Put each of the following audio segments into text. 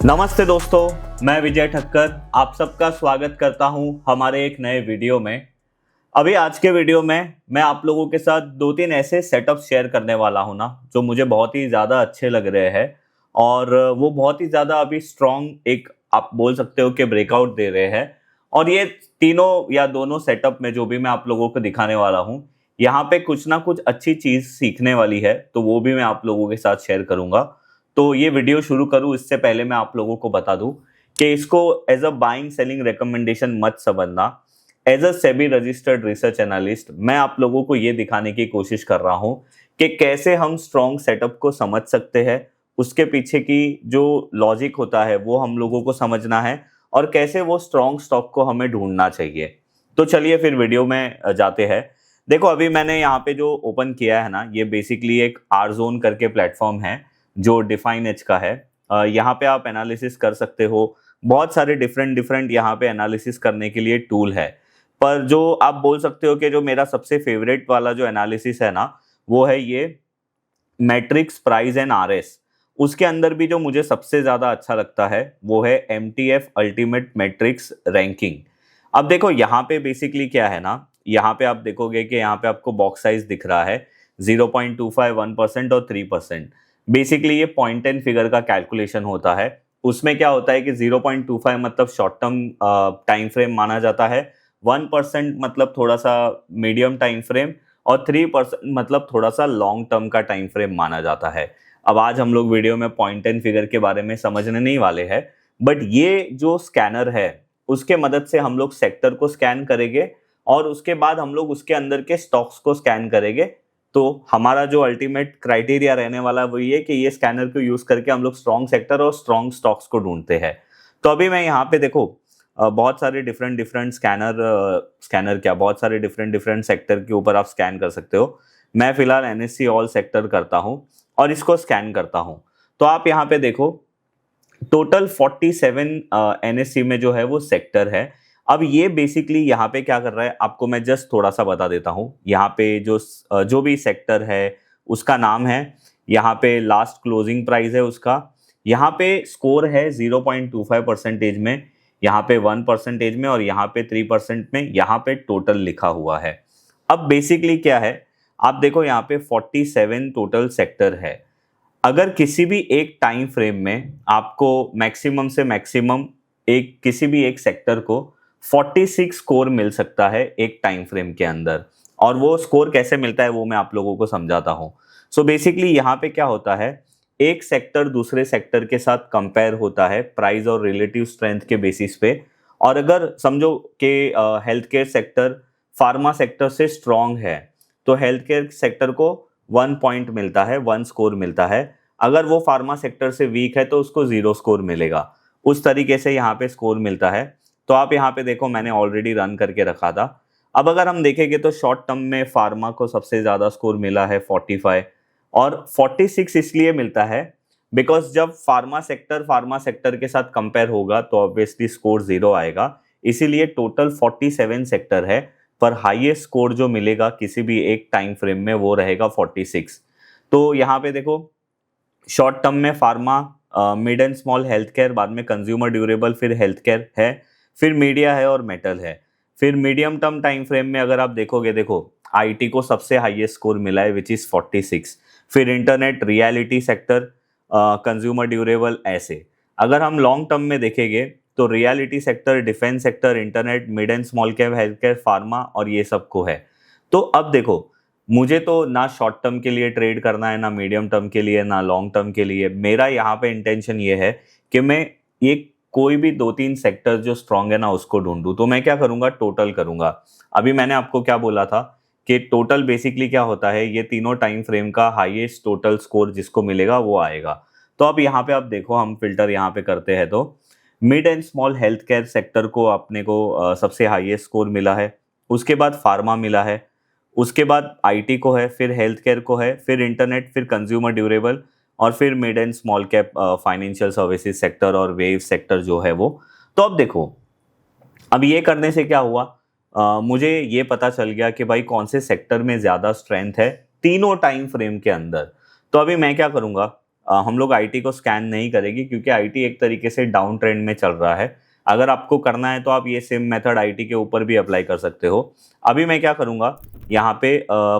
नमस्ते दोस्तों, मैं विजय ठक्कर आप सबका स्वागत करता हूं हमारे एक नए वीडियो में। अभी आज के वीडियो में मैं आप लोगों के साथ दो तीन ऐसे सेटअप शेयर करने वाला हूं ना, जो मुझे बहुत ही ज़्यादा अच्छे लग रहे हैं और वो बहुत ही ज़्यादा अभी स्ट्रॉन्ग एक आप बोल सकते हो कि ब्रेकआउट दे रहे हैं। और ये तीनों या दोनों सेटअप में जो भी मैं आप लोगों को दिखाने वाला हूँ, यहाँ पे कुछ ना कुछ अच्छी चीज़ सीखने वाली है, तो वो भी मैं आप लोगों के साथ शेयर करूँगा। तो ये वीडियो शुरू करूँ इससे पहले मैं आप लोगों को बता दूं कि इसको as a buying selling recommendation मत समझना। As a SEBI registered research analyst मैं आप लोगों को ये दिखाने की कोशिश कर रहा हूँ कि कैसे हम स्ट्रॉन्ग सेटअप को समझ सकते हैं, उसके पीछे की जो लॉजिक होता है वो हम लोगों को समझना है और कैसे वो स्ट्रॉन्ग स्टॉक को हमें ढूंढना चाहिए। तो चलिए फिर वीडियो में जाते हैं। देखो, अभी मैंने यहाँ पे जो ओपन किया है ना, ये बेसिकली एक आर जोन करके प्लेटफॉर्म है जो डिफाइन एज का है। यहाँ पे आप एनालिसिस कर सकते हो। बहुत सारे डिफरेंट डिफरेंट यहाँ पे एनालिसिस करने के लिए टूल है, पर जो आप बोल सकते हो कि जो मेरा सबसे फेवरेट वाला जो एनालिसिस है ना, वो है ये मैट्रिक्स प्राइस एंड आरएस। उसके अंदर भी जो मुझे सबसे ज़्यादा अच्छा लगता है वो है एमटीएफ अल्टीमेट मैट्रिक्स रैंकिंग। अब देखो, यहाँ पे बेसिकली क्या है ना, यहाँ पे आप देखोगे कि यहाँ पे आपको बॉक्स साइज दिख रहा है 0.25, 1% और 3%। बेसिकली ये पॉइंट एंड फिगर का कैलकुलेशन होता है। उसमें क्या होता है कि 0.25 मतलब शॉर्ट टर्म टाइम फ्रेम माना जाता है, 1% मतलब थोड़ा सा मीडियम टाइम फ्रेम और 3% मतलब थोड़ा सा लॉन्ग टर्म का टाइम फ्रेम माना जाता है। अब आज हम लोग वीडियो में पॉइंट एंड फिगर के बारे में समझने नहीं वाले हैं, बट ये जो स्कैनर है उसके मदद से हम लोग सेक्टर को स्कैन करेंगे और उसके बाद हम लोग उसके अंदर के स्टॉक्स को स्कैन करेंगे। तो हमारा जो अल्टीमेट क्राइटेरिया रहने वाला वही है कि ये स्कैनर को यूज करके हम लोग स्ट्रॉन्ग सेक्टर और स्ट्रॉन्ग स्टॉक्स को ढूंढते हैं। तो अभी मैं यहाँ पे देखो, बहुत सारे डिफरेंट डिफरेंट स्कैनर क्या बहुत सारे डिफरेंट डिफरेंट सेक्टर के ऊपर आप स्कैन कर सकते हो। मैं फिलहाल एनएससी ऑल सेक्टर करता हूँ और इसको स्कैन करता हूँ। तो आप यहाँ पे देखो, टोटल 47 एनएससी में जो है वो सेक्टर है। अब ये बेसिकली यहाँ पे क्या कर रहा है आपको मैं जस्ट थोड़ा सा बता देता हूँ। यहाँ पे जो भी सेक्टर है उसका नाम है, यहाँ पे लास्ट क्लोजिंग प्राइस है उसका, यहाँ पे स्कोर है 0.25% में, यहाँ पे 1% में और यहाँ पे 3% में, यहाँ पे टोटल लिखा हुआ है। अब बेसिकली क्या है, आप देखो यहाँ पे 47 टोटल सेक्टर है। अगर किसी भी एक टाइम फ्रेम में आपको मैक्सिमम से मैक्सिमम एक किसी भी एक सेक्टर को 46 स्कोर मिल सकता है एक टाइम फ्रेम के अंदर। और वो स्कोर कैसे मिलता है वो मैं आप लोगों को समझाता हूँ। सो बेसिकली यहाँ पे क्या होता है, एक सेक्टर दूसरे सेक्टर के साथ कंपेयर होता है प्राइस और रिलेटिव स्ट्रेंथ के बेसिस पे। और अगर समझो कि health care sector pharma sector से स्ट्रांग है तो हेल्थ केयर सेक्टर को 1 पॉइंट मिलता है, 1 स्कोर मिलता है। अगर वो फार्मा सेक्टर से वीक है तो उसको 0 स्कोर मिलेगा। उस तरीके से यहाँ पे स्कोर मिलता है। तो आप यहाँ पे देखो, मैंने ऑलरेडी रन करके रखा था। अब अगर हम देखेंगे तो शॉर्ट टर्म में फार्मा को सबसे ज़्यादा स्कोर मिला है 45 और 46 इसलिए मिलता है बिकॉज जब फार्मा सेक्टर के साथ कंपेयर होगा तो ऑब्वियसली स्कोर 0 आएगा। इसीलिए टोटल 47 सेक्टर है, पर हाईएस्ट स्कोर जो मिलेगा किसी भी एक टाइम फ्रेम में वो रहेगा 46। तो यहाँ पे देखो, शॉर्ट टर्म में pharma, mid and small health care, बाद में कंज्यूमर ड्यूरेबल, फिर हेल्थ केयर है, फिर मीडिया है और मेटल है। फिर मीडियम टर्म टाइम फ्रेम में अगर आप देखोगे, देखो आईटी को सबसे हाईएस्ट स्कोर मिला है विच इज़ 46। फिर internet, reality sector, consumer durable, ऐसे। अगर हम लॉन्ग टर्म में देखेंगे तो reality sector, defence sector, internet, mid and small cap, health care, pharma और ये सब को है। तो अब देखो, मुझे तो ना शॉर्ट टर्म के लिए ट्रेड करना है, ना मीडियम टर्म के लिए, ना लॉन्ग टर्म के लिए। मेरा यहाँ पे इंटेंशन ये है कि मैं ये कोई भी 2-3 सेक्टर जो स्ट्रांग है ना उसको ढूंढूं। तो मैं क्या करूंगा, टोटल करूंगा। अभी मैंने आपको क्या बोला था कि टोटल बेसिकली क्या होता है, ये तीनों टाइम फ्रेम का हाईएस्ट टोटल स्कोर जिसको मिलेगा वो आएगा। तो अब यहाँ पे आप देखो, हम फिल्टर यहाँ पे करते हैं तो mid and small health care sector को अपने को सबसे हाईएस्ट स्कोर मिला है। उसके बाद फार्मा मिला है, उसके बाद आईटी को है, फिर हेल्थ केयर को है, फिर इंटरनेट, फिर कंज्यूमर ड्यूरेबल और फिर mid and small cap financial services sector और वेव सेक्टर जो है वो। तो अब देखो, अब ये करने से क्या हुआ, मुझे ये पता चल गया कि भाई कौन से सेक्टर में ज़्यादा स्ट्रेंथ है तीनों टाइम फ्रेम के अंदर। तो अभी मैं क्या करूँगा, हम लोग आईटी को स्कैन नहीं करेंगे, क्योंकि आईटी एक तरीके से डाउन ट्रेंड में चल रहा है। अगर आपको करना है तो आप ये सेम मेथड आईटी के ऊपर भी अप्लाई कर सकते हो। अभी मैं क्या करूँगा, यहाँ पे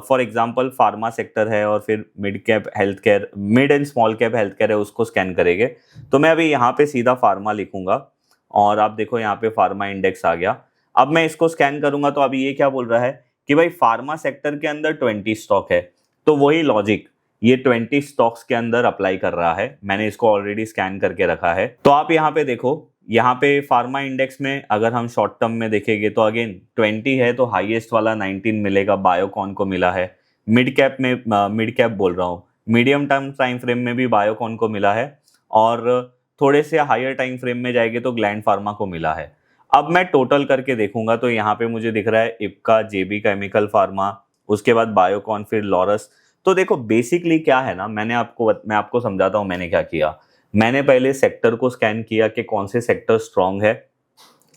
फॉर एग्जांपल फार्मा सेक्टर है और फिर mid cap health care, mid and small cap health care है, उसको स्कैन करेंगे। तो मैं अभी यहाँ पे सीधा फार्मा लिखूंगा और आप देखो यहाँ पे फार्मा इंडेक्स आ गया। अब मैं इसको स्कैन करूंगा तो अभी ये क्या बोल रहा है कि भाई फार्मा सेक्टर के अंदर 20 स्टॉक है। तो वही लॉजिक ये 20 स्टॉक्स के अंदर अप्लाई कर रहा है। मैंने इसको ऑलरेडी स्कैन करके रखा है। तो आप यहाँ पे देखो, यहाँ पे फार्मा इंडेक्स में अगर हम शॉर्ट टर्म में देखेंगे तो अगेन 20 है, तो हाईएस्ट वाला 19 मिलेगा, बायोकॉन को मिला है। मिड कैप में, मिड कैप बोल रहा हूँ, मीडियम टर्म टाइम फ्रेम में भी बायोकॉन को मिला है, और थोड़े से हायर टाइम फ्रेम में जाएंगे तो ग्लैंड फार्मा को मिला है। अब मैं टोटल करके देखूंगा तो यहाँ पे मुझे दिख रहा है इप्का, जेबी केमिकल फार्मा, उसके बाद बायोकॉन, फिर लॉरस। तो देखो बेसिकली क्या है ना, मैं आपको समझाता हूँ मैंने क्या किया। मैंने पहले सेक्टर को स्कैन किया कि कौन से सेक्टर स्ट्रांग है।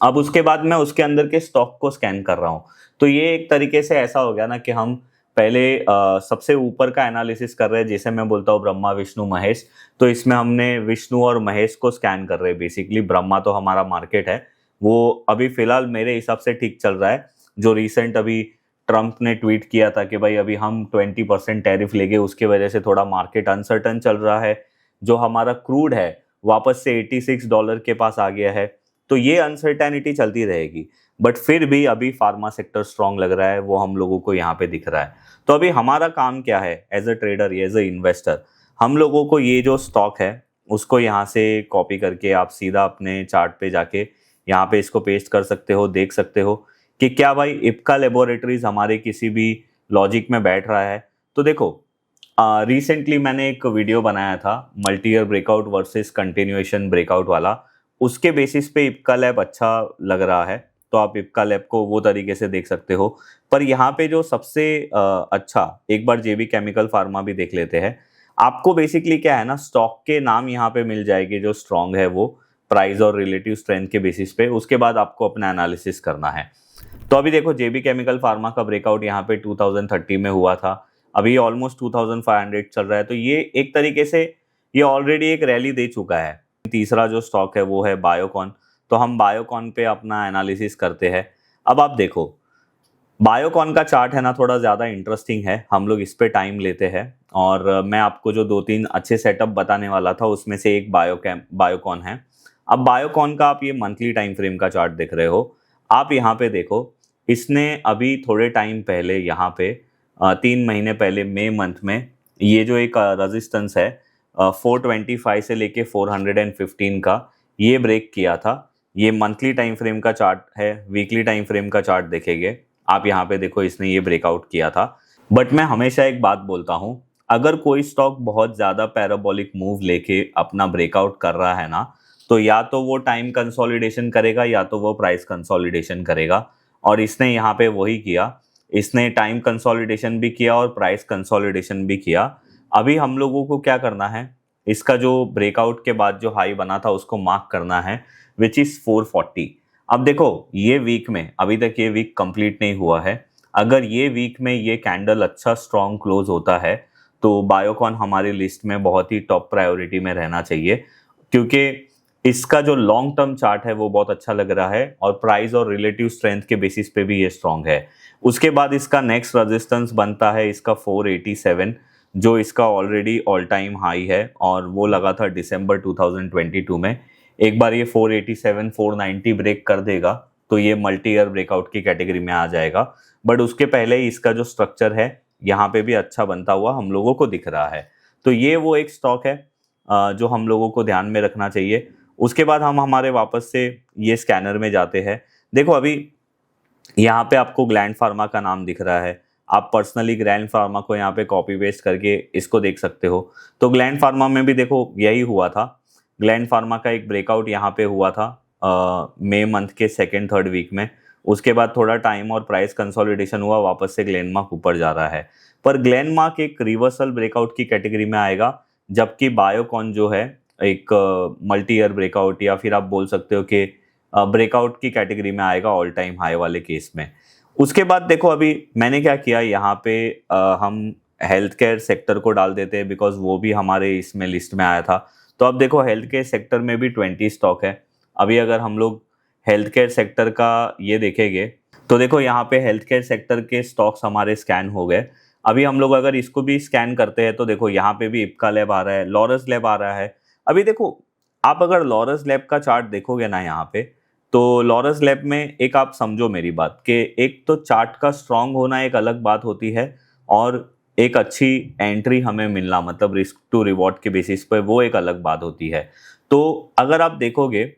अब उसके बाद मैं उसके अंदर के स्टॉक को स्कैन कर रहा हूँ। तो ये एक तरीके से ऐसा हो गया ना कि हम पहले सबसे ऊपर का एनालिसिस कर रहे हैं, जैसे मैं बोलता हूँ ब्रह्मा विष्णु महेश। तो इसमें हमने विष्णु और महेश को स्कैन कर रहे हैं। बेसिकली ब्रह्मा तो हमारा मार्केट है, वो अभी फिलहाल मेरे हिसाब से ठीक चल रहा है। जो रिसेंट अभी ट्रम्प ने ट्वीट किया था कि भाई अभी हम 20% टैरिफ लेंगे, उसके वजह से थोड़ा मार्केट अनसर्टन चल रहा है। जो हमारा क्रूड है वापस से $86 के पास आ गया है। तो ये अनसर्टेनिटी चलती रहेगी, बट फिर भी अभी फार्मा सेक्टर स्ट्रांग लग रहा है, वो हम लोगों को यहाँ पे दिख रहा है। तो अभी हमारा काम क्या है as a trader, as a investor, हम लोगों को ये जो स्टॉक है उसको यहाँ से कॉपी करके आप सीधा अपने चार्ट पे जाके यहाँ पे इसको पेस्ट कर सकते हो, देख सकते हो कि क्या भाई इप्का लेबोरेटरीज हमारे किसी भी लॉजिक में बैठ रहा है। तो देखो रिसेंटली मैंने एक वीडियो बनाया था multi year breakout versus continuation breakout वाला, उसके बेसिस पे इप्का लैब अच्छा लग रहा है। तो आप इप्का लैब को वो तरीके से देख सकते हो। पर यहाँ पे जो सबसे अच्छा, एक बार जेबी केमिकल फार्मा भी देख लेते हैं। आपको बेसिकली क्या है ना, स्टॉक के नाम यहाँ पे मिल जाएंगे जो स्ट्रांग है, वो प्राइस और रिलेटिव स्ट्रेंथ के बेसिस पे। उसके बाद आपको अपना एनालिसिस करना है। तो अभी देखो जेबी केमिकल फार्मा का ब्रेकआउट यहाँ पे 2030 में हुआ था, अभी ऑलमोस्ट 2500 चल रहा है। तो ये एक तरीके से ये ऑलरेडी एक रैली दे चुका है। तीसरा जो स्टॉक है वो है बायोकॉन। तो हम बायोकॉन पे अपना एनालिसिस करते हैं। अब आप देखो बायोकॉन का चार्ट है ना, थोड़ा ज़्यादा इंटरेस्टिंग है, हम लोग इस पे टाइम लेते हैं। और मैं आपको जो 2-3 अच्छे सेटअप बताने वाला था उसमें से एक बायोकॉन है। अब बायोकॉन का आप ये मंथली टाइम फ्रेम का चार्ट देख रहे हो। आप यहाँ पे देखो, इसने अभी थोड़े टाइम पहले यहाँ पे 3 महीने पहले मई मंथ में ये जो एक रेजिस्टेंस है 425 से लेके 415 का, ये ब्रेक किया था। ये मंथली टाइम फ्रेम का चार्ट है। वीकली टाइम फ्रेम का चार्ट देखेंगे आप, यहाँ पे देखो इसने ये ब्रेकआउट किया था। बट मैं हमेशा एक बात बोलता हूँ, अगर कोई स्टॉक बहुत ज़्यादा पैराबोलिक मूव लेके अपना ब्रेकआउट कर रहा है ना, तो या तो वो टाइम कंसोलिडेशन करेगा या तो वो प्राइस कंसोलिडेशन करेगा। और इसने यहाँ पे वही किया, इसने टाइम कंसोलिडेशन भी किया और प्राइस कंसोलिडेशन भी किया। अभी हम लोगों को क्या करना है, इसका जो ब्रेकआउट के बाद जो हाई बना था उसको मार्क करना है, विच इज़ 440। अब देखो ये वीक में, अभी तक ये वीक कंप्लीट नहीं हुआ है, अगर ये वीक में ये कैंडल अच्छा स्ट्रॉन्ग क्लोज होता है तो बायोकॉन हमारी लिस्ट में बहुत ही टॉप प्रायोरिटी में रहना चाहिए, क्योंकि इसका जो लॉन्ग टर्म चार्ट है वो बहुत अच्छा लग रहा है और प्राइस और रिलेटिव स्ट्रेंथ के बेसिस पे भी ये स्ट्रॉन्ग है। उसके बाद इसका नेक्स्ट रेजिस्टेंस बनता है इसका 487, जो इसका ऑलरेडी ऑल टाइम हाई है और वो लगा था दिसंबर 2022 में। एक बार ये 487 490 ब्रेक कर देगा तो ये मल्टी ईयर ब्रेकआउट की कैटेगरी में आ जाएगा। बट उसके पहले ही इसका जो स्ट्रक्चर है यहाँ पे भी अच्छा बनता हुआ हम लोगों को दिख रहा है। तो ये वो एक स्टॉक है जो हम लोगों को ध्यान में रखना चाहिए। उसके बाद हम हमारे वापस से ये स्कैनर में जाते हैं। देखो अभी यहाँ पे आपको ग्लैंड फार्मा का नाम दिख रहा है, आप पर्सनली ग्लैंड फार्मा को यहाँ पे कॉपी पेस्ट करके इसको देख सकते हो। तो ग्लैंड फार्मा में भी देखो यही हुआ था, ग्लैंड फार्मा का एक ब्रेकआउट यहाँ पे हुआ था मई मंथ के 2-3 वीक में। उसके बाद थोड़ा टाइम और प्राइस कंसोलिडेशन हुआ, वापस से ग्लेनमार्क ऊपर जा रहा है। पर ग्लेनमार्क एक रिवर्सल ब्रेकआउट की कैटेगरी में आएगा, जबकि बायोकॉन जो है एक मल्टी ईयर ब्रेकआउट या फिर आप बोल सकते हो कि ब्रेकआउट की कैटेगरी में आएगा ऑल टाइम हाई वाले केस में। उसके बाद देखो अभी मैंने क्या किया, यहाँ पे हम हेल्थ केयर सेक्टर को डाल देते हैं, बिकॉज वो भी हमारे इसमें लिस्ट में आया था। तो अब देखो हेल्थ केयर सेक्टर में भी 20 स्टॉक है। अभी अगर हम लोग हेल्थ केयर सेक्टर का ये देखेंगे तो देखो यहाँ पे हेल्थ केयर सेक्टर के स्टॉक्स हमारे स्कैन हो गए। अभी हम लोग अगर इसको भी स्कैन करते हैं तो देखो यहाँ पे भी इप्का लैब आ रहा है, लॉरस लैब आ रहा है। अभी देखो आप अगर लॉरस लैब का चार्ट देखोगे ना यहाँ पे, तो लॉरस लैब में एक आप समझो मेरी बात कि एक तो चार्ट का स्ट्रांग होना एक अलग बात होती है, और एक अच्छी एंट्री हमें मिलना मतलब रिस्क टू रिवॉर्ड के बेसिस पे वो एक अलग बात होती है। तो अगर आप देखोगे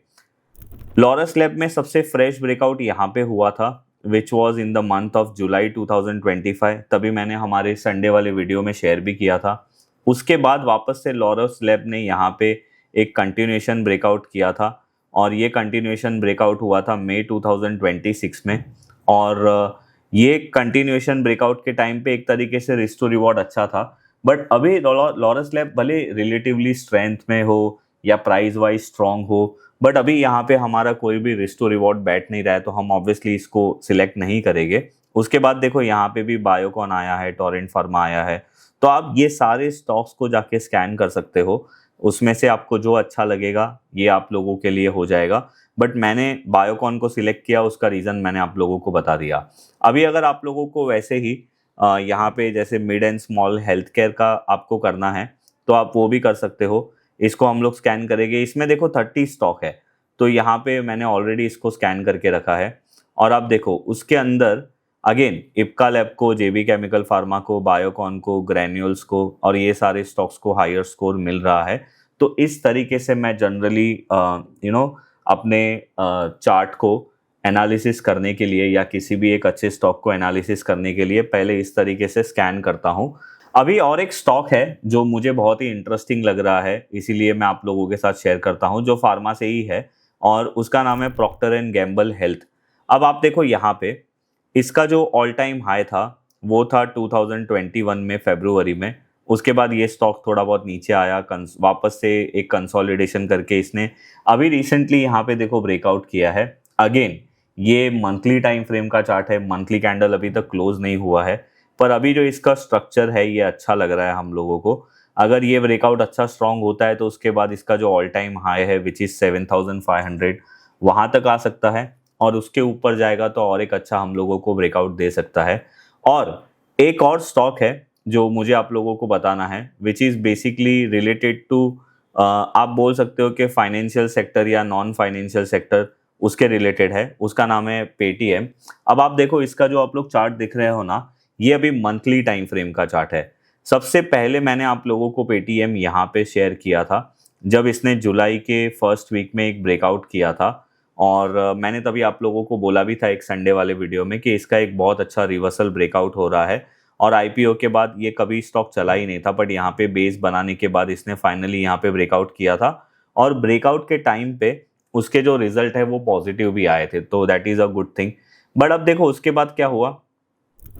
लॉरस लैब में सबसे फ्रेश ब्रेकआउट यहाँ पे हुआ था, which was in the month of July 2025। तभी मैंने हमारे संडे वाले वीडियो में शेयर भी किया था। उसके बाद वापस से लॉरस लैब ने यहाँ पे एक कंटिन्यूएशन ब्रेकआउट किया था, और ये कंटिन्यूएशन ब्रेकआउट हुआ था मई 2026 में। और ये कंटिन्यूएशन ब्रेकआउट के टाइम पे एक तरीके से रिस्क टू रिवॉर्ड अच्छा था। बट अभी लॉरस लैब भले रिलेटिवली स्ट्रेंथ में हो या प्राइस वाइज स्ट्रांग हो, बट अभी यहाँ पे हमारा कोई भी रिस्क टू रिवॉर्ड बैठ नहीं रहा है, तो हम ऑब्वियसली इसको सिलेक्ट नहीं करेंगे। उसके बाद देखो यहाँ पे भी बायोकॉन आया है, टोरेंट फार्मा आया है। तो आप ये सारे स्टॉक्स को जाके स्कैन कर सकते हो, उसमें से आपको जो अच्छा लगेगा ये आप लोगों के लिए हो जाएगा। बट मैंने बायोकॉन को सिलेक्ट किया, उसका रीज़न मैंने आप लोगों को बता दिया। अभी अगर आप लोगों को वैसे ही यहाँ पे जैसे mid and small health care का आपको करना है तो आप वो भी कर सकते हो। इसको हम लोग स्कैन करेंगे। इसमें देखो 30 स्टॉक है, तो यहाँ पे मैंने ऑलरेडी इसको स्कैन करके रखा है। और आप देखो उसके अंदर अगेन इप्का लैब को, जेबी केमिकल फार्मा को, बायोकॉन को, ग्रैन्यूल्स को और ये सारे स्टॉक्स को हायर स्कोर मिल रहा है। तो इस तरीके से मैं जनरली अपने चार्ट को एनालिसिस करने के लिए या किसी भी एक अच्छे स्टॉक को एनालिसिस करने के लिए पहले इस तरीके से स्कैन करता हूँ। अभी और एक स्टॉक है जो मुझे बहुत ही इंटरेस्टिंग लग रहा है, इसीलिए मैं आप लोगों के साथ शेयर करता हूँ, जो फार्मा से ही है, और उसका नाम है प्रॉक्टर एंड गैम्बल हेल्थ। अब आप देखो यहाँ पे इसका जो ऑल टाइम हाई था वो था 2021 में फरवरी में। उसके बाद ये स्टॉक थोड़ा बहुत नीचे आया, वापस से एक कंसोलिडेशन करके इसने अभी रिसेंटली यहाँ पे देखो ब्रेकआउट किया है। अगेन ये मंथली टाइम फ्रेम का चार्ट है, मंथली कैंडल अभी तक क्लोज नहीं हुआ है, पर अभी जो इसका स्ट्रक्चर है ये अच्छा लग रहा है हम लोगों को। अगर ये ब्रेकआउट अच्छा स्ट्रांग होता है तो उसके बाद इसका जो ऑल टाइम हाई है विच इज़ 7500 वहाँ तक आ सकता है, और उसके ऊपर जाएगा तो और एक अच्छा हम लोगों को ब्रेकआउट दे सकता है। और एक और स्टॉक है जो मुझे आप लोगों को बताना है, which is basically related to आप बोल सकते हो कि फाइनेंशियल सेक्टर या नॉन फाइनेंशियल सेक्टर उसके रिलेटेड है। उसका नाम है पेटीएम। अब आप देखो इसका जो आप लोग चार्ट दिख रहे हो ना, ये अभी मंथली टाइम फ्रेम का चार्ट है। सबसे पहले मैंने आप लोगों को पेटीएम यहाँ पे शेयर किया था जब इसने जुलाई के फर्स्ट वीक में एक ब्रेकआउट किया था, और मैंने तभी आप लोगों को बोला भी था एक संडे वाले वीडियो में कि इसका एक बहुत अच्छा रिवर्सल ब्रेकआउट हो रहा है। और आईपीओ के बाद ये कभी स्टॉक चला ही नहीं था, बट यहाँ पे बेस बनाने के बाद इसने फाइनली यहाँ पे ब्रेकआउट किया था, और ब्रेकआउट के टाइम पे उसके जो रिजल्ट है वो पॉजिटिव भी आए थे, तो that is a good thing. But अब देखो उसके बाद क्या हुआ,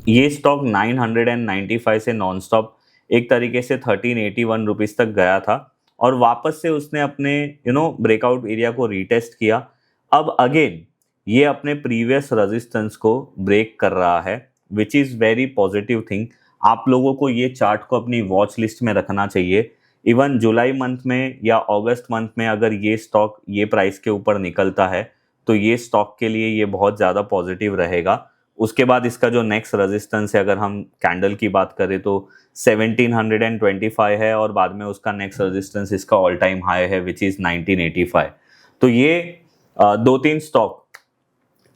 ये स्टॉक 995 से नॉन स्टॉप एक तरीके से 1381 रुपीज़ तक गया था, और वापस से उसने अपने ब्रेकआउट एरिया को रीटेस्ट किया। अब अगेन ये अपने प्रीवियस रेजिस्टेंस को ब्रेक कर रहा है, which is very positive thing. आप लोगों को ये चार्ट को अपनी वॉच लिस्ट में रखना चाहिए। इवन जुलाई मंथ में या अगस्त मंथ में अगर ये स्टॉक ये प्राइस के ऊपर निकलता है तो ये स्टॉक के लिए ये बहुत ज़्यादा पॉजिटिव रहेगा। उसके बाद इसका जो नेक्स्ट रेजिस्टेंस है, अगर हम कैंडल की बात करें तो 1725 है, और बाद में उसका नेक्स्ट रेजिस्टेंस इसका ऑल टाइम हाई है विच इज़ 1985। तो ये दो तीन स्टॉक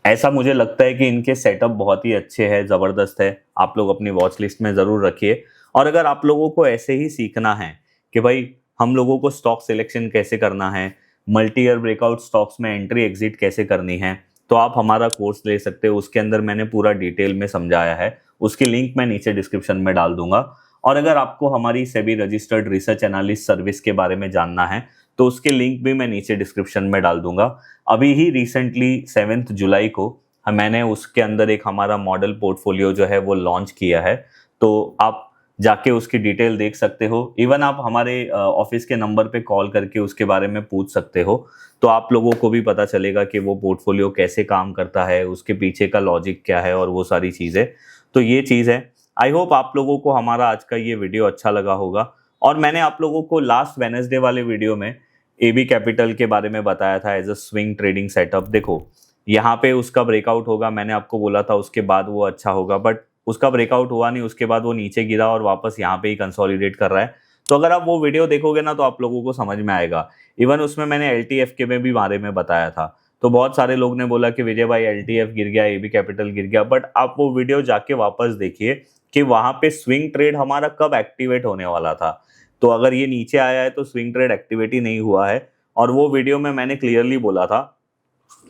ऐसा मुझे लगता है कि इनके सेटअप बहुत ही अच्छे हैं, ज़बरदस्त है। आप लोग अपनी वॉच लिस्ट में ज़रूर रखिए। और अगर आप लोगों को ऐसे ही सीखना है कि भाई हम लोगों को स्टॉक सिलेक्शन कैसे करना है, मल्टी ईयर ब्रेकआउट स्टॉक्स में एंट्री एग्जिट कैसे करनी है, तो आप हमारा कोर्स ले सकते हो। उसके अंदर मैंने पूरा डिटेल में समझाया है, उसकी लिंक मैं नीचे डिस्क्रिप्शन में डाल दूंगा। और अगर आपको हमारी SEBI registered research analyst service के बारे में जानना है तो उसके लिंक भी मैं नीचे डिस्क्रिप्शन में डाल दूंगा। अभी ही रिसेंटली 7 जुलाई को मैंने उसके अंदर एक हमारा मॉडल पोर्टफोलियो जो है वो लॉन्च किया है, तो आप जाके उसकी डिटेल देख सकते हो। इवन आप हमारे ऑफिस के नंबर पे कॉल करके उसके बारे में पूछ सकते हो, तो आप लोगों को भी पता चलेगा कि वो पोर्टफोलियो कैसे काम करता है, उसके पीछे का लॉजिक क्या है और वो सारी चीज़ें। तो ये चीज़ है। आई होप आप लोगों को हमारा आज का ये वीडियो अच्छा लगा होगा। और मैंने आप लोगों को लास्ट वेडनेसडे वाले वीडियो में एबी कैपिटल के बारे में बताया था as a swing trading setup. देखो यहाँ पे उसका ब्रेकआउट होगा, मैंने आपको बोला था उसके बाद वो अच्छा होगा, बट उसका ब्रेकआउट हुआ नहीं, उसके बाद वो नीचे गिरा और वापस यहाँ पे ही कंसोलिडेट कर रहा है। तो अगर आप वो वीडियो देखोगे ना तो आप लोगों को समझ में आएगा। इवन उसमें मैंने LTF के में भी बारे में बताया था। तो बहुत सारे लोग ने बोला कि विजय भाई LTF गिर गया, एबी कैपिटल गिर गया, बट आप वो वीडियो जाके वापस देखिए कि वहां पे स्विंग ट्रेड हमारा कब एक्टिवेट होने वाला था। तो अगर ये नीचे आया है तो स्विंग ट्रेड एक्टिवेट ही नहीं हुआ है। और वो वीडियो में मैंने क्लियरली बोला था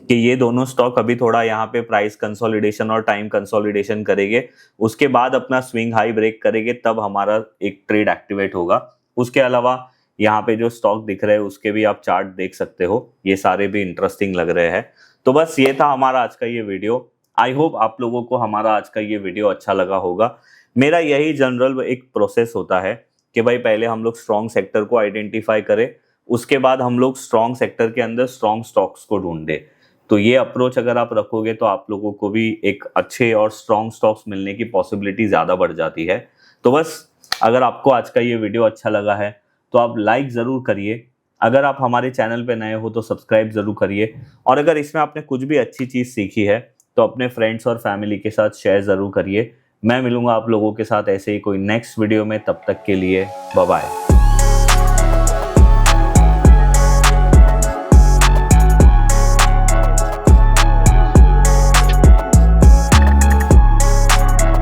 कि ये दोनों स्टॉक अभी थोड़ा यहाँ पे प्राइस कंसोलिडेशन और टाइम कंसोलिडेशन करेंगे, उसके बाद अपना स्विंग हाई ब्रेक करेंगे, तब हमारा एक ट्रेड एक्टिवेट होगा। उसके अलावा यहाँ पे जो स्टॉक दिख रहे हैं उसके भी आप चार्ट देख सकते हो, ये सारे भी इंटरेस्टिंग लग रहे हैं। तो बस ये था हमारा आज का ये वीडियो। आई होप आप लोगों को हमारा आज का ये वीडियो अच्छा लगा होगा। मेरा यही जनरल एक प्रोसेस होता है कि भाई पहले हम लोग स्ट्रॉन्ग सेक्टर को आइडेंटिफाई करें, उसके बाद हम लोग स्ट्रॉन्ग सेक्टर के अंदर स्ट्रॉन्ग स्टॉक्स को ढूंढे। तो ये अप्रोच अगर आप रखोगे तो आप लोगों को भी एक अच्छे और स्ट्रॉन्ग स्टॉक्स मिलने की पॉसिबिलिटी ज़्यादा बढ़ जाती है। तो बस अगर आपको आज का ये वीडियो अच्छा लगा है तो आप लाइक ज़रूर करिए। अगर आप हमारे चैनल पे नए हो तो सब्सक्राइब ज़रूर करिए। और अगर इसमें आपने कुछ भी अच्छी चीज़ सीखी है तो अपने फ्रेंड्स और फैमिली के साथ शेयर ज़रूर करिए। मैं मिलूंगा आप लोगों के साथ ऐसे ही कोई नेक्स्ट वीडियो में, तब तक के लिए बाय बाय।